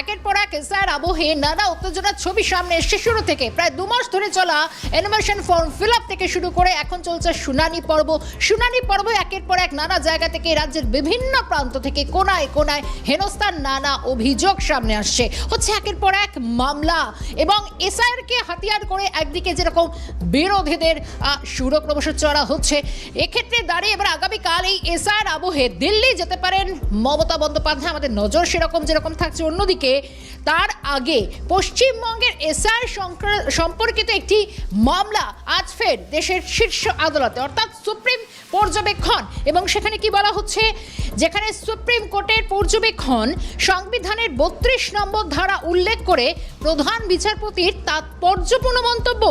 একের পর এক এসআইআর আবহে নানা উত্তেজনার ছবি সামনে এসছে শুরু থেকে। প্রায় 2 মাস ধরে চলা এনুমারেশন ফর্ম ফিল আপ থেকে শুরু করে এখন চলছে শুনানি পর্ব। একের পর এক নানা জায়গা থেকে রাজ্যের বিভিন্ন প্রান্ত থেকে কোনায় কোনায় হেনস্থার নানা অভিযোগ সামনে আসছে। হচ্ছে একের পর এক মামলা এবং এসআইআর কে হাতিয়ার করে একদিকে যেরকম বিরোধীদের সুরক্রমশ চড়া হচ্ছে, এক্ষেত্রে দাঁড়িয়ে এবার আগামীকাল এই এসআইআর আবহে দিল্লি যেতে পারেন মমতা বন্দ্যোপাধ্যায়। আমাদের নজর যেরকম থাকছে অন্যদিকে। তার আগে পশ্চিমবঙ্গের এসআইআর সম্পর্কিত একটি মামলা আজ ফের দেশের শীর্ষ আদালতে অর্থাৎ সুপ্রিম পর্যবেক্ষণ। এবং সেখানে কি বলা হচ্ছে, যেখানে সুপ্রিম কোর্টের পর্যবেক্ষণ সংবিধানের 32 নম্বর ধারা উল্লেখ করে প্রধান বিচারপতির তাৎপর্যপূর্ণ মন্তব্য।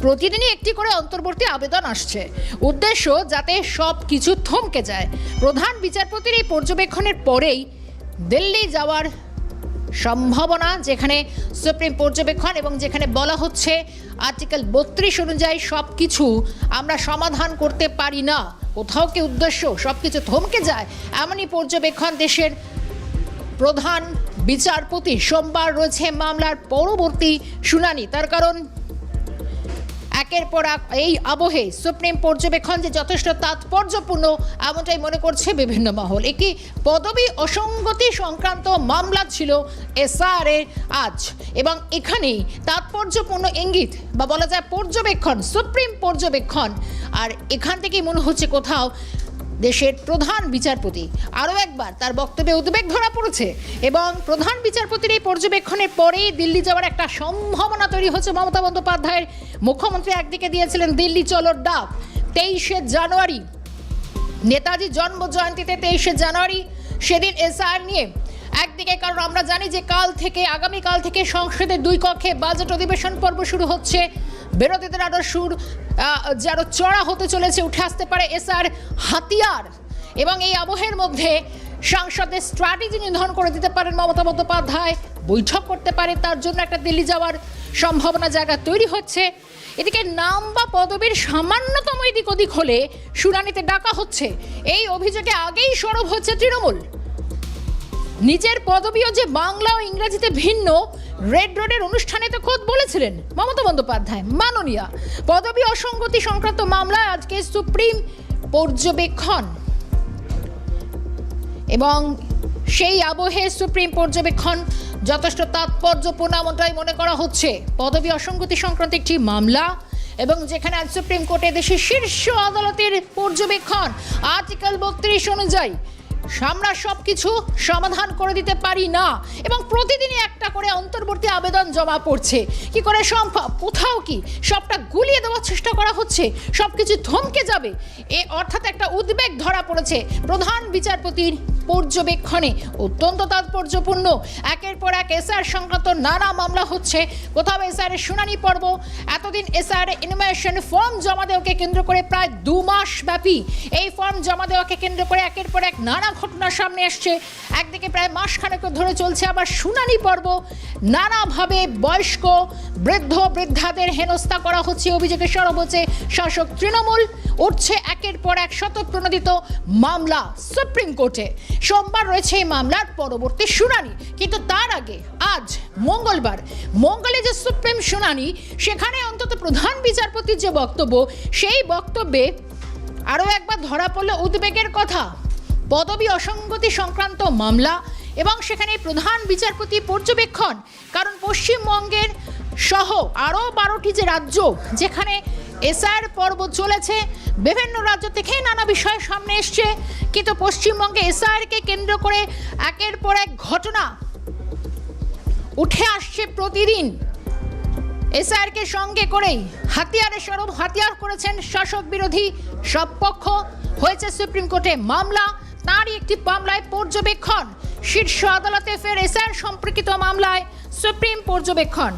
প্রতিদিনই একটি করে অন্তর্বর্তী আবেদন আসছে, উদ্দেশ্য যাতে সব কিছু থমকে যায়। প্রধান বিচারপতির এই পর্যবেক্ষণের পরেই দিল্লি যাওয়ার সম্ভাবনা, যেখানে সুপ্রিম পর্যবেক্ষণ এবং যেখানে বলা হচ্ছে আর্টিকেল 32 অনুযায়ী সব কিছু আমরা সমাধান করতে পারি না, কোথাও কি উদ্দেশ্য সব কিছু থমকে যায়, এমনই পর্যবেক্ষণ দেশের প্রধান বিচারপতি। সোমবার রয়েছে মামলার পরবর্তী শুনানি। তার কারণ একের পর এক এই আবহে সুপ্রিম পর্যবেক্ষণ যে যথেষ্ট তাৎপর্যপূর্ণ এমনটাই মনে করছে বিভিন্ন মহল। একটি পদবি অসঙ্গতি সংক্রান্ত মামলা ছিল এসআইআর এর আজ, এবং এখানেই তাৎপর্যপূর্ণ ইঙ্গিত বা বলা যায় পর্যবেক্ষণ, সুপ্রিম পর্যবেক্ষণ। আর এখান থেকেই মনে হচ্ছে কোথাও দেশের প্রধান বিচারপতি আরও একবার তার বক্তব্যে উদ্বেগ ধরা পড়েছে এবং প্রধান বিচারপতির এই পর্যবেক্ষণের পরেই দিল্লি যাওয়ার একটা সম্ভাবনা তৈরি হচ্ছে মমতা বন্দ্যোপাধ্যায়ের। মুখ্যমন্ত্রী একদিকে দিয়েছিলেন দিল্লি চলোর ডাক 23শে জানুয়ারি, নেতাজি জন্ম জয়ন্তীতে 23শে জানুয়ারি, সেদিন এসআইআর নিয়ে একদিকে, কারণ আমরা জানি যে আগামীকাল থেকে সংসদের 2 কক্ষে বাজেট অধিবেশন পর্ব শুরু হচ্ছে। বিরোধীদের আরও সুর যে আরও চড়া হতে চলেছে, উঠে আসতে পারে এসআইআর হাতিয়ার। এবং এই আবহের মধ্যে সংসদের স্ট্র্যাটেজি নির্ধারণ করে দিতে পারেন মমতা বন্দ্যোপাধ্যায়, বৈঠক করতে পারে, তার জন্য একটা দিল্লি যাওয়ার সম্ভাবনা জায়গা তৈরি হচ্ছে। এদিকে নাম বা পদবীর সামান্যতম এদিক ওদিক হলে শুনানিতে ডাকা হচ্ছে, এই অভিযোগে আগেই সরব হচ্ছে তৃণমূল। নিজের পদবিও যে বাংলা ও ইংরেজিতে ভিন্ন, রেড রোডের অনুষ্ঠানে তো খোদ বলেছিলেন মমতা বন্দ্যোপাধ্যায় মাননীয়া। পদবি অসঙ্গতি সংক্রান্ত মামলায় আজকে সুপ্রিম পর্যবেক্ষণ এবং সেই আবহে সুপ্রিম পর্যবেক্ষণ যথেষ্ট তাৎপর্যপূর্ণ এমনটাই মনে করা হচ্ছে। পদবি অসঙ্গতি সংক্রান্ত একটি মামলা এবং যেখানে আজ সুপ্রিম কোর্টে দেশের শীর্ষ আদালতের পর্যবেক্ষণ আর্টিকেল 32 অনুযায়ী আমরা সব কিছু সমাধান করে দিতে পারি না এবং প্রতিদিনই একটা করে অন্তর্বর্তী আবেদন জমা পড়ছে। কি করে সম্ভব? কোথাও কি সবটা গুলিয়ে দেওয়ার চেষ্টা করা হচ্ছে, সব কিছু থমকে যাবে, অর্থাৎ একটা উদ্বেগ ধরা পড়েছে প্রধান বিচারপতির পর্যবেক্ষণে। অত্যন্ত তাৎপর্যপূর্ণ, একের পর এক এসআইআর সংক্রান্ত নানা মামলা হচ্ছে। কোথাও এসআইআর শুনানি পর্ব, এতদিন এসআইআর এনুমারেশন ফর্ম জমা দেওয়াকে কেন্দ্র করে প্রায় 2 মাস ব্যাপী এই ফর্ম জমা দেওয়াকে কেন্দ্র করে একের পর এক নানা ঘটনা সামনে আসছে। একদিকে প্রায় মাসখানেক ধরে চলছে আবার শুনানি পর্ব, নানাভাবে বয়স্ক বৃদ্ধাদের হেনস্থা করা হচ্ছে, অভিযোগে সরব হচ্ছে শাসক তৃণমূল। উঠছে একের পর এক শতপ্রণোদিত মামলা সুপ্রিম কোর্টে। সোমবার রয়েছে এই মামলার পরবর্তী শুনানি, কিন্তু তার আগে আজ মঙ্গলে যে সুপ্রিম শুনানি, সেখানে অন্তত প্রধান বিচারপতির যে বক্তব্য, সেই বক্তব্যে আরও একবার ধরা পড়ল উদ্বেগের কথা। পদবি অসঙ্গতি সংক্রান্ত মামলা এবং সেখানে প্রধান বিচারপতি পর্যবেক্ষণ, কারণ পশ্চিমবঙ্গের সহ আরও 12টি যে রাজ্য যেখানে এসআইআর পর্ব চলেছে, বিভিন্ন রাজ্য থেকে নানা বিষয় সামনে এসছে, কিন্তু পশ্চিমবঙ্গে এসআইআরকে কেন্দ্র করে একের পর এক ঘটনা উঠে আসছে প্রতিদিন। এসআইআরকে সঙ্গে করেই হাতিয়ার করেছেন শাসক বিরোধী সব পক্ষ। হয়েছে সুপ্রিম কোর্টে মামলা, তারই একটি মামলায় পর্যবেক্ষণ। শীর্ষ আদালতে ফের এসআইআর সম্পর্কিত মামলায় সুপ্রিম পর্যবেক্ষণ।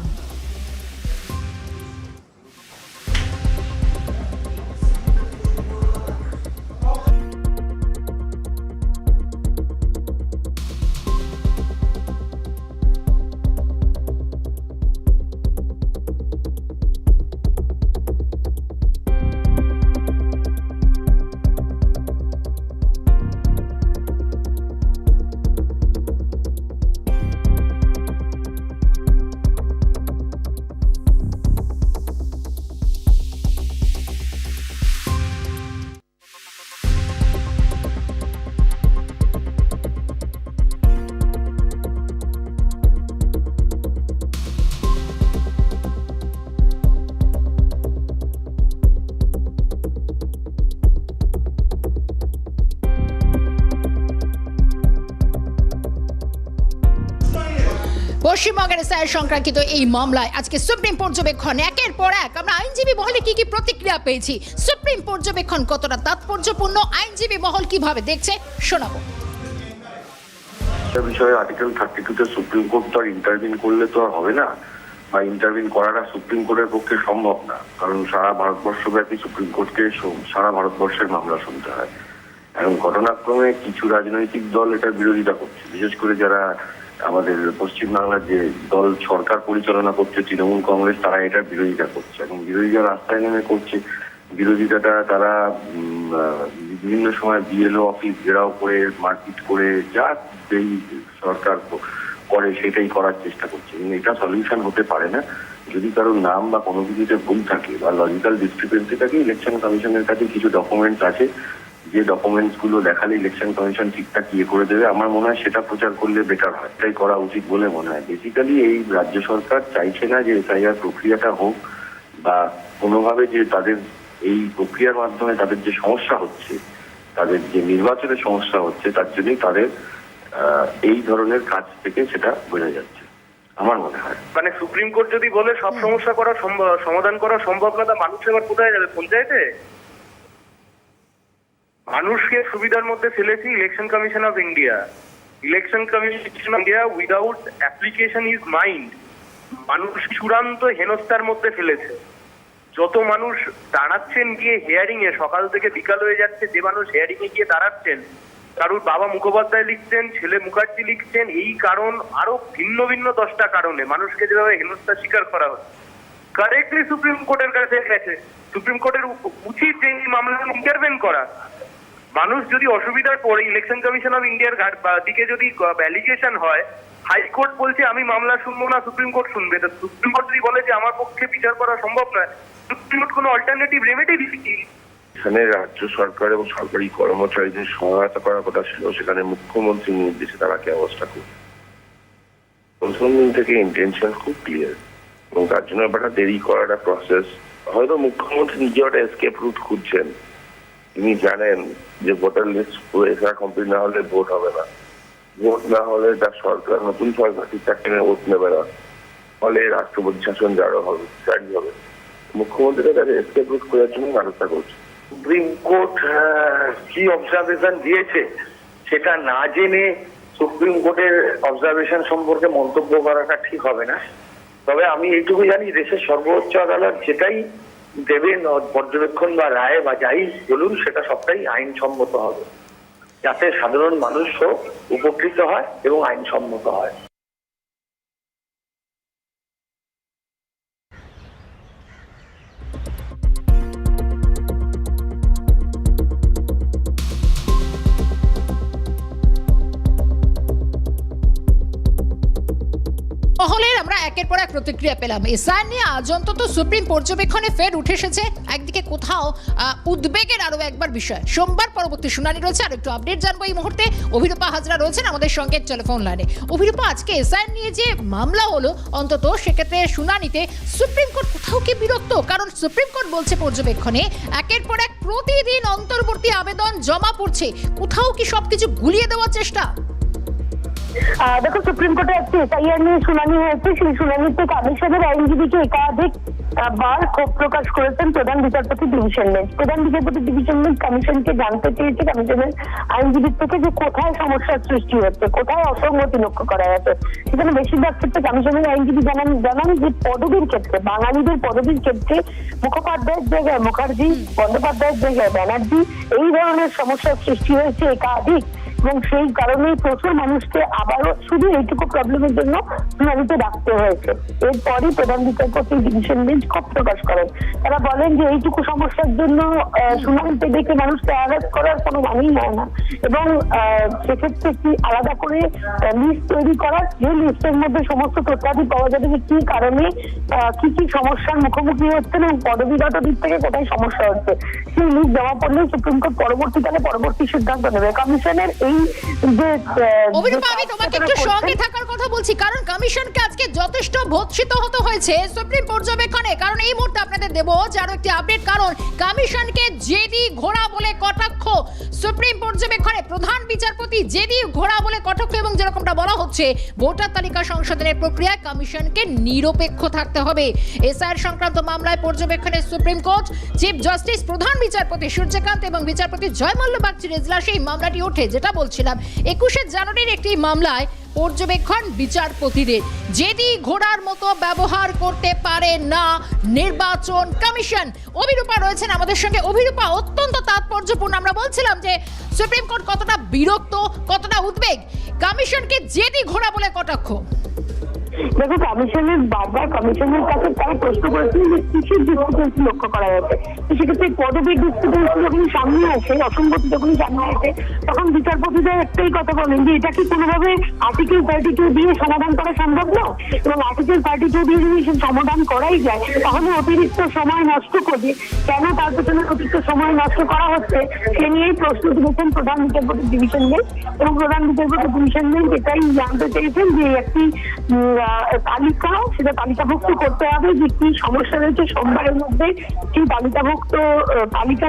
পশ্চিমবঙ্গের এসআইআর সংক্রান্ত এই মামলায় আজকে সুপ্রিম পর্যবেক্ষণ একের পর এক আমরা আইনজীবী মহলে কি প্রতিক্রিয়া পেয়েছি, সুপ্রিম পর্যবেক্ষণ কতটা তাৎপর্যপূর্ণ, আইনজীবী মহল কিভাবে দেখছে শোনাবো। বিষয়ে আর্টিকেল 32 তে সুপ্রিম কোর্ট তো ইন্টারভিন করলে তো আর হবে না, বা ইন্টারভিন করাটা সুপ্রিম কোর্টের পক্ষে সম্ভব না, কারণ সারা ভারতবর্ষব্যাপী সুপ্রিম কোর্টকে সারা ভারতবর্ষের মামলা শুনতে হয়। এখন ঘটনাক্রমে কিছু রাজনৈতিক দল এটার বিরোধিতা করছে, বিশেষ করে যারা আমাদের পশ্চিমবাংলার যে দল সরকার পরিচালনা করছে তৃণমূল কংগ্রেস, তারা এটার বিরোধিতা করছে। এবং বিরোধীরা রাস্তায় নেমে করছে বিরোধিতাটা, তারা বিভিন্ন সময় বিএলও অফিস ঘেরাও করে মারপিট করে যা যেই সরকার করে সেটাই করার চেষ্টা করছে। কিন্তু এটা সলিউশন হতে পারে না। যদি কারোর নাম বা কোনো কিছুতে ভুল থাকে বা লজিক্যাল ডিসক্রিপেন্সি থাকে, ইলেকশন কমিশনের কাছে কিছু ডকুমেন্টস আছে, যে ডকুমেন্টস গুলো দেখালে ইলেকশন কমিশন ঠিকঠাক ইয়ে করে দেবে। আমার মনে হয় সেটা প্রচার করলে বেটার হয়, এটাই করা উচিত বলে মনে হয়। বেসিক্যালি এই রাজ্য সরকার চাইছে না যে এসআইআর প্রক্রিয়াটা হোক, বা কোনোভাবে যে তাদের এই প্রক্রিয়ার মাধ্যমে তাদের যে সমস্যা হচ্ছে, তাদের যে নির্বাচনের সমস্যা হচ্ছে, তার জন্যই তাদের এই ধরনের কাজ থেকে সেটা বোঝা যাচ্ছে আমার মনে হয়। মানে সুপ্রিম কোর্ট যদি বলে সব সমস্যা করা সমাধান করা সম্ভব না, তা মানুষ এবার কোথায় যাবে? পঞ্চায়েতে? মানুষকে সুবিধার মধ্যে ফেলেছি election commission of India. Election commission of India without application is mind. মানুষ চূড়ান্ত হেনস্থার মধ্যে ফেলেছে। যত মানুষ দাঁড়াচ্ছেন গিয়ে হিয়ারিং এ, সকাল থেকে বিকাল হয়ে যাচ্ছে, যে মানুষ হিয়ারিং এ গিয়ে দাঁড়াচ্ছেন, কারুর বাবা মুখোপাধ্যায় লিখছেন, ছেলে মুখার্জি লিখছেন, এই কারণ আরো ভিন্ন ভিন্ন 10টা কারণে মানুষকে যেভাবে হেনস্থার শিকার করা হচ্ছে, কারেক্টলি সুপ্রিম কোর্টের কাছে গেছে। সুপ্রিম কোর্টের উচিত যে এই মামলা ইন্টারভেন করা। মানুষ যদি অসুবিধায় পড়ে ইলেকশন কমিশন অফ ইন্ডিয়ার দিকে যদি অ্যালিগেশন হয়, হাইকোর্ট বলছে আমি মামলা শুনবো না, সুপ্রিম কোর্ট শুনবে। তো সুপ্রিম কোর্ট যদি বলে যে আমার পক্ষে বিচার করা সম্ভব নয়, সুপ্রিম কোর্ট কোনো অল্টারনেটিভ রেমেডি দিচ্ছে? এখানে রাজ্য সরকার এবং সরকারি কর্মচারীদের সহায়তা করার কথা ছিল, সেখানে মুখ্যমন্ত্রীর নির্দেশে তারা কি অবস্থা করবে। প্রথম দিন থেকে ইন্টেনশন খুব ক্লিয়ার, এবং তার জন্য একটা দেরি করাটা প্রসেস। হয়তো মুখ্যমন্ত্রী নিজে একটা এসকেপ রুট খুঁজছেন। তিনি জানেন যে ভোটার লিস্ট পুরো এসআর কমপ্লিট না হলে ভোট হবে না, ভোট না হলে তার সরকার, নতুন সরকার ঠিকঠাক ভোট নেবে না, ফলে রাষ্ট্রপতি শাসন জারি হবে। মুখ্যমন্ত্রী তাদের এসকেপ রুট খোঁজার জন্য ব্যবস্থা করছে। সুপ্রিম কোর্ট কি অবজারভেশন দিয়েছে সেটা না জেনে সুপ্রিম কোর্টের অবজারভেশন সম্পর্কে মন্তব্য করাটা ঠিক হবে না। তবে আমি এইটুকু জানি, দেশের সর্বোচ্চ আদালত যেটাই দেবেন পর্যবেক্ষণ বা রায় বা যাই বলুন, সেটা সবটাই আইনসম্মত হবে, যাতে সাধারণ মানুষও উপকৃত হয় এবং আইনসম্মত হয়। মহলের আমরা একের পর এক প্রতিক্রিয়া পেলাম। এসআইআর নিয়ে আজ অন্তত সুপ্রিম পর্যবেক্ষণে ফের উঠে এসেছে একদিকে কোথাও উদ্বেগের আরো একবার বিষয়। সোমবার পরবর্তী শুনানি রয়েছে, আর একটু আপডেট জানবো এই মুহূর্তে। অভিরূপা হাজরা রয়েছেন আমাদের সঙ্গে টেলিফোন লাইনে। অভিরূপা, আজকে এসআইআর নিয়ে যে মামলা হলো, অন্তত সেক্ষেত্রে শুনানিতে সুপ্রিম কোর্ট কোথাও কি বিরক্ত? কারণ সুপ্রিম কোর্ট বলছে পর্যবেক্ষণে একের পর এক প্রতিদিন অন্তর্বর্তী আবেদন জমা পড়ছে, কোথাও কি সবকিছু গুলিয়ে দেওয়ার চেষ্টা? দেখো, সুপ্রিম কোর্টে একটি এসআইআর নিয়ে শুনানি হয়েছে। সেই শুনানিতে কমিশনের আইনজীবীকে একাধিক বার ক্ষোভ প্রকাশ করেছেন প্রধান বিচারপতি ডিভিশন বেঞ্চ। প্রধান বিচারপতি ডিভিশন বেঞ্চ কমিশনকে জানতে চেয়েছে কমিশনের আইনজীবীর থেকে যে কোথায় সমস্যার সৃষ্টি হচ্ছে, কোথায় অসঙ্গতি লক্ষ্য করা যাচ্ছে। সেখানে বেশিরভাগ ক্ষেত্রে কমিশনের আইনজীবী জানান যে পদবীর ক্ষেত্রে, বাঙালিদের পদবীর ক্ষেত্রে মুখোপাধ্যায়ের জায়গায় মুখার্জি, বন্দ্যোপাধ্যায়ের জায়গায় ব্যানার্জি, এই ধরনের সমস্যার সৃষ্টি হয়েছে একাধিক। এবং সেই কারণেই প্রচুর মানুষকে আবারও শুধু এইটুকু প্রবলেমের জন্য শুনানিতে রাখতে হয়েছে। এরপরই প্রধান বিচারপতি ডিভিশন বেঞ্চ ক্ষোভ প্রকাশ করেন। তারা বলেন যে এইটুকু সমস্যার জন্য শুনানিতে দেখে মানুষকে অ্যারেস্ট করার কোনো মানেই হয় না, এবং সেক্ষেত্রে কি আলাদা করে লিস্ট তৈরি করার, যে লিস্টের মধ্যে সমস্ত তথ্যাদি পাওয়া যাবে যে কি কারণে কি কি সমস্যার মুখোমুখি হচ্ছেন এবং পদবিগত দিক থেকে কোথায় সমস্যা হচ্ছে, সেই লিস্ট জমা পড়লে সুপ্রিম কোর্ট পরবর্তী সিদ্ধান্ত নেবে। কমিশনের এই যে অভিরূপা, আমি তোমাকে একটু সঙ্গে থাকার কথা বলছি, কারণ কমিশনকে আজকে যথেষ্ট ভৎসিত হতে হয়েছে সুপ্রিম পর্যবেক্ষণে। কারণ এই মুহূর্তে আপনাদের দেবো যে আরো একটি আপডেট, কারণ কমিশনকে জেদি ঘোড়া বলে কটাক্ষ সুপ্রিম পর্যবেক্ষণে। প্রধান বিচারপতি জেদি ঘোড়া বলে কটাক্ষ, এবং যেরকমটা বলা হচ্ছে ভোটার তালিকা সংশোধনের প্রক্রিয়ায় কমিশনকে নিরপেক্ষ থাকতে হবে। এসআইআর সংক্রান্ত মামলায় পর্যবেক্ষণে সুপ্রিম কোর্ট, চিফ জাস্টিস প্রধান বিচারপতি সূর্যকান্ত এবং বিচারপতি জয়মল্ল বাগচির এজলাসে এই মামলাটি ওঠে। যেটা বলছিলাম, 21শে জানুয়ারির একটি মামলায় পর্যবেক্ষণ বিচারপতিদের জেদি ঘোড়ার মতো ব্যবহার করতে পারে না নির্বাচন কমিশন। অভিরূপা রয়েছেন আমাদের সঙ্গে। অভিরূপা, অত্যন্ত তাৎপর্যপূর্ণ, আমরা বলছিলাম যে সুপ্রিম কোর্ট কতটা বিরক্ত, কতটা উদ্বেগ, কমিশনকে জেদি ঘোড়া বলে কটাক্ষ। দেখো, বারবার কমিশনের কাছে তারা প্রশ্ন করেছিল যে কিসের ডিসক্রিপেন্সি লক্ষ্য করা যাচ্ছে। তো সেক্ষেত্রে পদবীর ডিসক্রিপেন্সি যখন সামনে আসে, অসঙ্গতি যখন সামনে আসে, তখন বিচারপতিরা একটাই কথা বলেন যে এটা কি কোনোভাবে আর্টিকেল 32 দিয়ে সমাধান করা সম্ভব না, এবং আর্টিকেল 32 দিয়ে যদি সমাধান করাই যায় তাহলে অতিরিক্ত সময় নষ্ট করবে কেন, তার পেছনে অতিরিক্ত সময় নষ্ট করা হচ্ছে সে নিয়েই প্রশ্ন তুলেছেন প্রধান বিচারপতি ডিভিশন বেঞ্চ। এবং প্রধান বিচারপতি ডিভিশন বেঞ্চ এটাই জানতে চেয়েছেন যে একটি তালিকা, সেটা তালিকাভুক্ত করতে হবে যে কি সমস্যা রয়েছে সোমবারের মধ্যে, সেই তালিকাভুক্ত তালিকা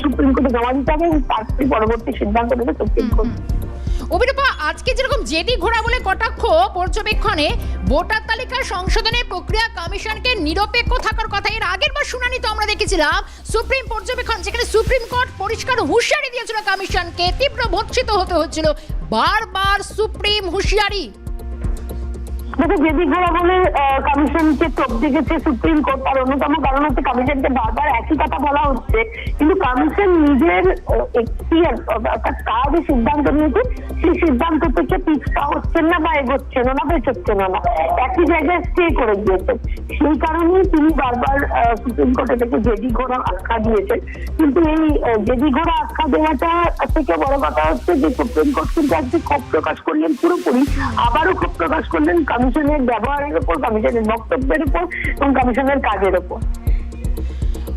সুপ্রিম কোর্টে জমা দিতে হবে এবং তারপরে পরবর্তী সিদ্ধান্ত নেবে সুপ্রিম কোর্ট। অভিরূপা, আজকে যেরকম জেদি ঘোড়া বলে কটাক্ষ পর্যবেক্ষণে ভোটার তালিকার সংশোধনের প্রক্রিয়া কমিশনকে নিরপেক্ষ থাকার কথা, এর আগের বার শুনানি তো আমরা দেখেছিলাম সুপ্রিম পর্যবেক্ষণ, যেখানে সুপ্রিম কোর্ট পরিষ্কার হুঁশিয়ারি দিয়েছিল কমিশনকে, তীব্র ভৎসিত হতে হচ্ছিল, বারবার সুপ্রিম হুঁশিয়ারি। দেখো, জেদি ঘোড়া বলে কমিশনকে তোপ দেখেছে সুপ্রিম কোর্ট, তার অন্যতম কারণ হচ্ছে কমিশনকে বারবার একই কথা বলা হচ্ছে, কিন্তু কমিশন নিজের একটি অর্থাৎ তার যে সিদ্ধান্ত নিয়েছে সেই সিদ্ধান্ত থেকে পিছপা হচ্ছেন না বা এগোচ্ছেন না, পেছোচ্ছেন না, একই জায়গায় স্টে করে দিয়েছেন। সেই কারণেই তিনি বারবার সুপ্রিম কোর্টে থেকে জেদি ঘোড়া আখ্যা দিয়েছেন। কিন্তু এই জেদি ঘোড়া আখ্যা দেওয়াটা থেকে বড় কথা হচ্ছে যে সুপ্রিম কোর্ট কিন্তু আজকে ক্ষোভ প্রকাশ করলেন, পুরোপুরি আবারও ক্ষোভ প্রকাশ করলেন কমিশনের ব্যবহারের উপর, কমিশনের বক্তব্যের উপর এবং কমিশনের কাজের উপর।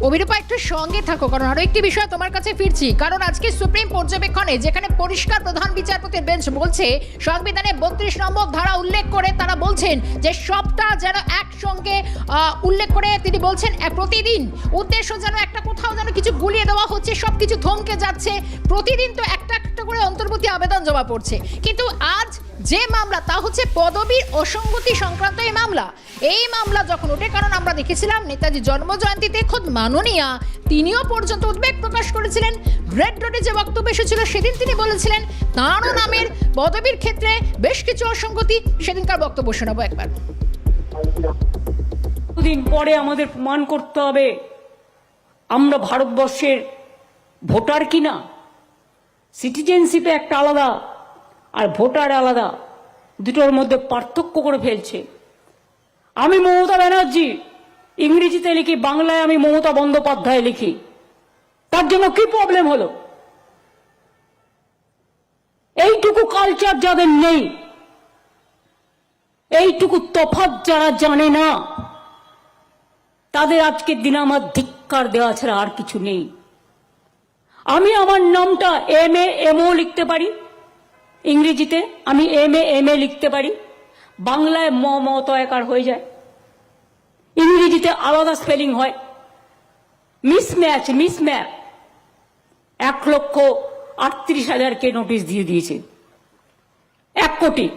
অভিরূপা, একটু সঙ্গে থাকো, কারণ আরো একটি বিষয় তোমার কাছে ফিরছি। কারণ আজকে সুপ্রিম পর্যবেক্ষণে যেখানে পরিষ্কার প্রধান বিচারপতির বেঞ্চ বলছে সংবিধানে 32 নম্বর ধারা উল্লেখ করে তারা বলছেন যে সবটা যেন একসঙ্গে উল্লেখ করে তিনি বলছেন প্রতিদিন উদ্দেশ্য যেন একটা কোথাও যেন কিছু গুলিয়ে দেওয়া হচ্ছে, সবকিছু থমকে যাচ্ছে, প্রতিদিন তো একটা একটা করে অন্তর্বর্তী আবেদন জমা পড়ছে। কিন্তু আজ যে মামলা তা হচ্ছে পদবীর অসঙ্গতি সংক্রান্ত এই মামলা। এই মামলা যখন ওঠে, কারণ আমরা দেখেছিলাম নেতাজি জন্মজয়ন্তীতে খোদ মাননীয়া তিনিও পর্যন্ত উদ্বেগ প্রকাশ করেছিলেন। রেড রোডে যে বক্তব্য এসেছিল সেদিন তিনি বলেছিলেন তাঁরও নামের পদবীর ক্ষেত্রে বেশ কিছু অসঙ্গতি। সেদিনকার বক্তব্য শোনাবো একবার। দিন পরে আমাদের প্রমাণ করতে হবে আমরা ভারতবর্ষের ভোটার কিনা। সিটিজেনশিপে একটা আলাদা আর ভোটার আলাদা, দুটোর মধ্যে পার্থক্য করে ফেলছে। আমি মমতা ব্যানার্জি ইংরেজিতে লিখি, বাংলায় আমি মমতা বন্দ্যোপাধ্যায় লিখি, তার জন্য কি প্রবলেম হলো? এইটুকু কালচার যাদের নেই, এইটুকু তফাৎ যারা জানে না, তাদের আজকের দিনে আমার ধিক্কার দেওয়া ছাড়া আর কিছু নেই। আমি আমার নামটা MA লিখতে পারি, ইংরেজিতে আমি MA লিখতে পারি, বাংলায় মমতায়কার হয়ে যায়, ইংরেজিতে আলাদা স্পেলিং হয়। মিসম্যাচ 1,38,000 নোটিশ দিয়ে দিয়েছে, 1 কোটি।